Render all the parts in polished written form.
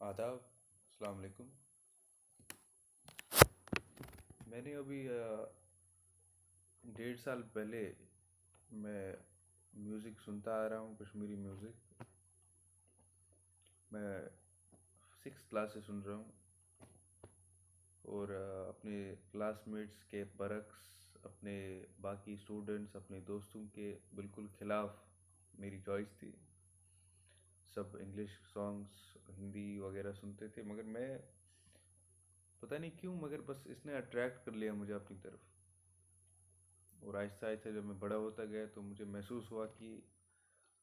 आदाब, अस्सलाम वालेकुम। मैंने अभी 1.5 साल पहले मैं म्यूज़िक सुनता आ रहा हूँ, कश्मीरी म्यूज़िक। मैं 6 क्लास से सुन रहा हूँ और अपने क्लासमेट्स के बरक्स, अपने बाकी स्टूडेंट्स, अपने दोस्तों के बिल्कुल ख़िलाफ़ मेरी चॉइस थी। सब इंग्लिश सॉन्ग्स, हिंदी वगैरह सुनते थे, मगर मैं पता नहीं क्यों, मगर बस इसने अट्रैक्ट कर लिया मुझे अपनी तरफ। और आहिस्ता आहिस्ता जब मैं बड़ा होता गया तो मुझे महसूस हुआ कि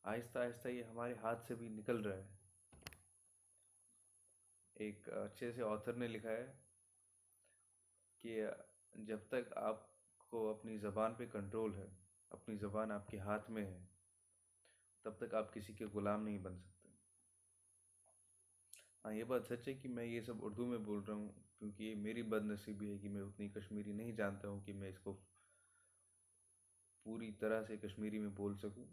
आहिस्ता आहिस्ता ये हमारे हाथ से भी निकल रहा है। एक अच्छे से ऑथर ने लिखा है कि जब तक आपको अपनी ज़बान पे कंट्रोल है, अपनी ज़बान आपके हाथ में है, तब तक आप किसी के ग़ुलाम नहीं बन सकते। हाँ, ये बात सच है कि मैं ये सब उर्दू में बोल रहा हूँ, क्योंकि ये मेरी बदनसीबी है कि मैं उतनी कश्मीरी नहीं जानता हूँ कि मैं इसको पूरी तरह से कश्मीरी में बोल सकूँ।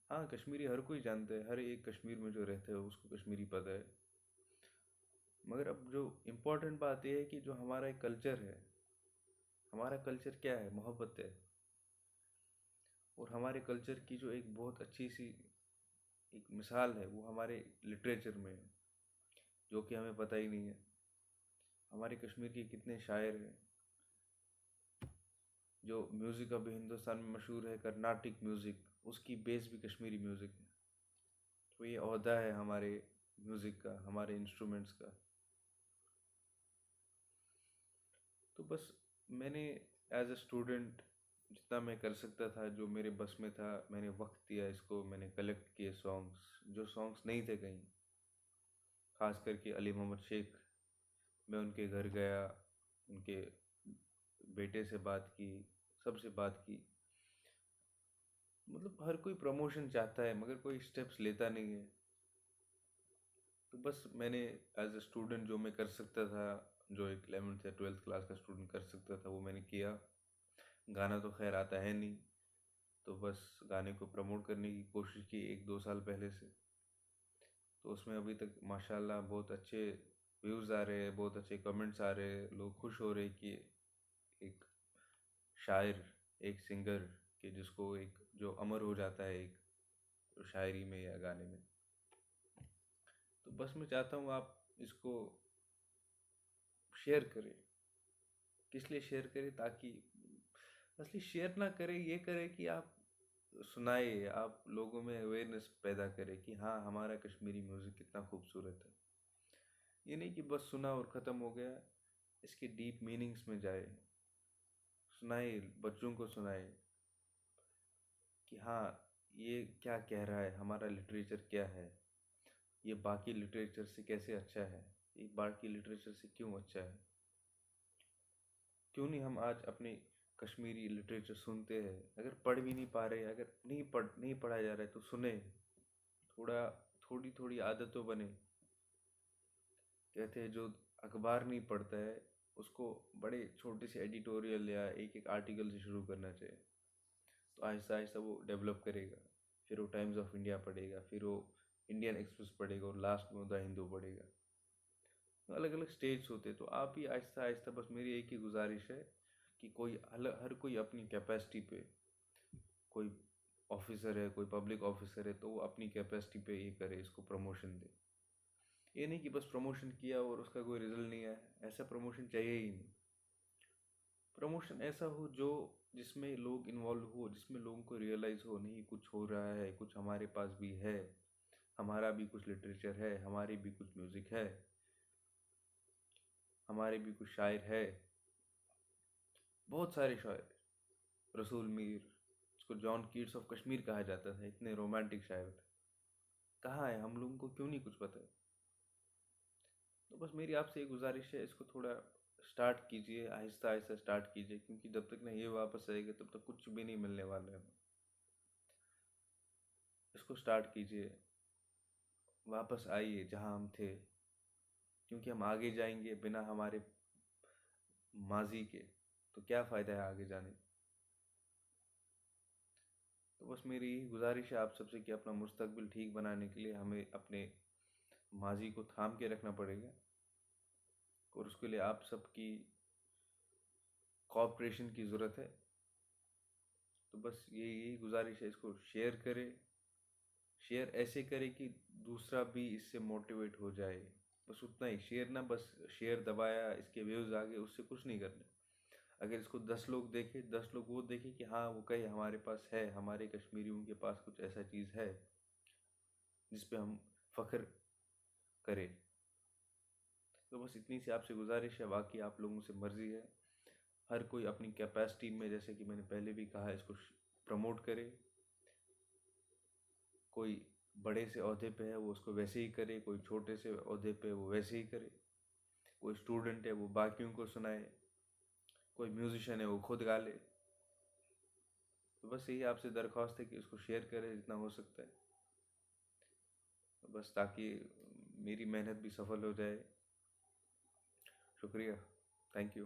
हाँ, कश्मीरी हर कोई जानता है, हर एक कश्मीर में जो रहता है उसको कश्मीरी पता है। मगर अब जो इम्पोर्टेंट बात यह है कि जो हमारा एक कल्चर है, हमारा कल्चर क्या है? मोहब्बत है। और हमारे कल्चर की जो एक बहुत अच्छी सी एक मिसाल है वो हमारे लिटरेचर में है, जो कि हमें पता ही नहीं है। हमारे कश्मीर के कितने शायर हैं। जो म्यूज़िक अभी हिंदुस्तान में मशहूर है, कर्नाटिक म्यूज़िक, उसकी बेस भी कश्मीरी म्यूज़िक है। तो ये ओहदा है हमारे म्यूज़िक का, हमारे इंस्ट्रूमेंट्स का। तो बस मैंने एज अ स्टूडेंट जितना मैं कर सकता था, जो मेरे बस में था, मैंने वक्त दिया इसको, मैंने कलेक्ट किए सॉन्ग्स, जो सॉन्ग्स नहीं थे कहीं। ख़ास करके अली मोहम्मद शेख, मैं उनके घर गया, उनके बेटे से बात की, सबसे बात की। मतलब हर कोई प्रमोशन चाहता है मगर कोई स्टेप्स लेता नहीं है। तो बस मैंने एज अ स्टूडेंट जो मैं कर सकता था, जो एक 11th या 12th क्लास का स्टूडेंट कर सकता था, वो मैंने किया। गाना तो खैर आता है नहीं, तो बस गाने को प्रमोट करने की कोशिश की 1-2 साल पहले से। तो उसमें अभी तक माशाल्लाह बहुत अच्छे व्यूज़ आ रहे हैं, बहुत अच्छे कमेंट्स आ रहे हैं, लोग खुश हो रहे हैं कि एक शायर, एक सिंगर के जिसको एक जो अमर हो जाता है एक शायरी में या गाने में। तो बस मैं चाहता हूँ आप इसको शेयर करें। किस लिए शेयर करें? ताकि असली शेयर ना करें, ये करें कि आप सुनाए, आप लोगों में अवेयरनेस पैदा करें कि हाँ, हमारा कश्मीरी म्यूज़िक कितना खूबसूरत है। ये नहीं कि बस सुना और ख़त्म हो गया। इसके डीप मीनिंग्स में जाए, सुनाए, बच्चों को सुनाए कि हाँ, ये क्या कह रहा है, हमारा लिटरेचर क्या है, ये बाकी लिटरेचर से कैसे अच्छा है, ये बाकी लिटरेचर से क्यों अच्छा है। क्यों नहीं हम आज अपने कश्मीरी लिटरेचर सुनते हैं? अगर पढ़ भी नहीं पा रहे, अगर नहीं पढ़ा जा रहा है तो सुने। थोड़ा थोड़ी थोड़ी आदत तो बने। कहते हैं जो अखबार नहीं पढ़ता है उसको बड़े छोटे से एडिटोरियल या एक एक आर्टिकल से शुरू करना चाहिए। तो आहिस्ता आहिस्ता वो डेवलप करेगा। फिर वो टाइम्स ऑफ इंडिया पढ़ेगा, फिर वो इंडियन एक्सप्रेस पढ़ेगा और लास्ट में द हिंदू पढ़ेगा। तो अलग अलग स्टेज होते, तो आप ही आहिस्ता आहिस्ता, बस मेरी एक ही गुजारिश है कि हर कोई अपनी कैपेसिटी पे, कोई ऑफिसर है, कोई पब्लिक ऑफिसर है, तो वो अपनी कैपेसिटी पे ये करे, इसको प्रमोशन दे। ये नहीं कि बस प्रमोशन किया और उसका कोई रिजल्ट नहीं आया। ऐसा प्रमोशन चाहिए ही नहीं। प्रमोशन ऐसा हो जो जिसमें लोग इन्वॉल्व हो, जिसमें लोगों को रियलाइज़ हो, नहीं कुछ हो रहा है, कुछ हमारे पास भी है, हमारा भी कुछ लिटरेचर है, हमारी भी कुछ म्यूज़िक है, हमारे भी कुछ शायर है। बहुत सारे शायर, रसूल मीर, उसको जॉन कीट्स ऑफ कश्मीर कहा जाता था, इतने रोमांटिक शायर थे। कहाँ है? हम लोगों को क्यों नहीं कुछ पता है? तो बस मेरी आपसे एक गुजारिश है, इसको थोड़ा स्टार्ट कीजिए, आहिस्ता आहिस्ता स्टार्ट कीजिए, क्योंकि जब तक ना ये वापस आएगा तब तक कुछ भी नहीं मिलने वाला है। इसको स्टार्ट कीजिए, वापस आइए जहाँ हम थे, क्योंकि हम आगे जाएंगे बिना हमारे माजी के, तो क्या फ़ायदा है आगे जाने। तो बस मेरी यही गुजारिश है आप सबसे कि अपना मुस्तकबिल ठीक बनाने के लिए हमें अपने माजी को थाम के रखना पड़ेगा, और उसके लिए आप सबकी कोऑपरेशन की ज़रूरत है। तो बस यही गुजारिश है, इसको शेयर करें, शेयर ऐसे करें कि दूसरा भी इससे मोटिवेट हो जाए। बस उतना ही शेयर, ना बस शेयर दबाया, इसके व्यूज़ आ गए, उससे कुछ नहीं करना। अगर इसको 10 लोग देखें, 10 लोग वो देखें कि हाँ वो कहे हमारे पास है, हमारे कश्मीरियों के पास कुछ ऐसा चीज़ है जिस पे हम फ़ख्र करें। तो बस इतनी सी आपसे गुजारिश है, बाकी आप लोगों से मर्ज़ी है। हर कोई अपनी कैपेसिटी में, जैसे कि मैंने पहले भी कहा, इसको प्रमोट करे। कोई बड़े से ओहदे पे है वो उसको वैसे ही करे, कोई छोटे से ओहदे पे वो वैसे ही करे, कोई स्टूडेंट है वो बाकियों को सुनाए, कोई म्यूजिशियन है वो खुद गा ले। तो बस यही आपसे दरख्वास्त है कि उसको शेयर करें जितना हो सकता है, तो बस ताकि मेरी मेहनत भी सफल हो जाए। शुक्रिया, थैंक यू।